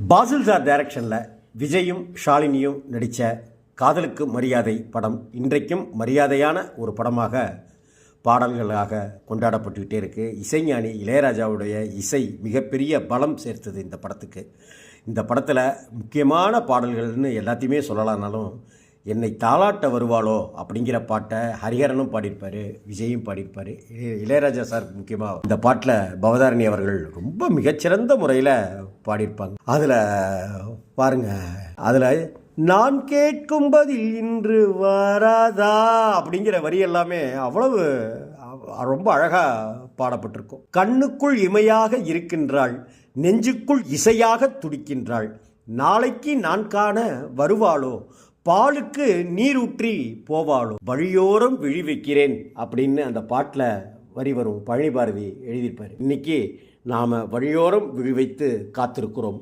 Fazil sir டைரக்ஷனில் விஜயும் ஷாலினியும் நடித்த காதலுக்கு மரியாதை படம் இன்றைக்கும் மரியாதையான ஒரு படமாக பாடல்களாக கொண்டாடப்பட்டுக்கிட்டே இருக்குது. இசைஞானி இளையராஜாவுடைய இசை மிகப்பெரிய பலம் சேர்த்தது இந்த படத்துக்கு. இந்த படத்தில் முக்கியமான பாடல்கள்னு எல்லாத்தையுமே சொல்லலானாலும் என்னை தாளாட்ட வருவாளோ அப்படிங்கிற பாட்டை ஹரிஹரனும் பாடியிருப்பார், விஜயும் பாடியிருப்பார். இளையராஜா சார் முக்கியமாக இந்த பாட்டில் பவதாரணி அவர்கள் ரொம்ப மிகச்சிறந்த முறையில் பாடியிருப்பாங்க. அதில் பாருங்க, அதில் நான் கேட்கும் பதில் இன்று வராதா அப்படிங்கிற வரி எல்லாமே அவ்வளவு ரொம்ப அழகாக பாடப்பட்டிருக்கும். கண்ணுக்குள் இமையாக இருக்கின்றாள், நெஞ்சுக்குள் இசையாக துடிக்கின்றாள், நாளைக்கு நான் காண வருவாளோ, பாலுக்கு நீரூற்றி போவாளோ, வழியோரம் விழி வைக்கிறேன் அப்படின்னு அந்த பாட்டில் வரி வரும். பழனி பாரதி எழுதியிருப்பார். இன்னைக்கு நாம் வழியோரம் விழி வைத்து காத்திருக்கிறோம்.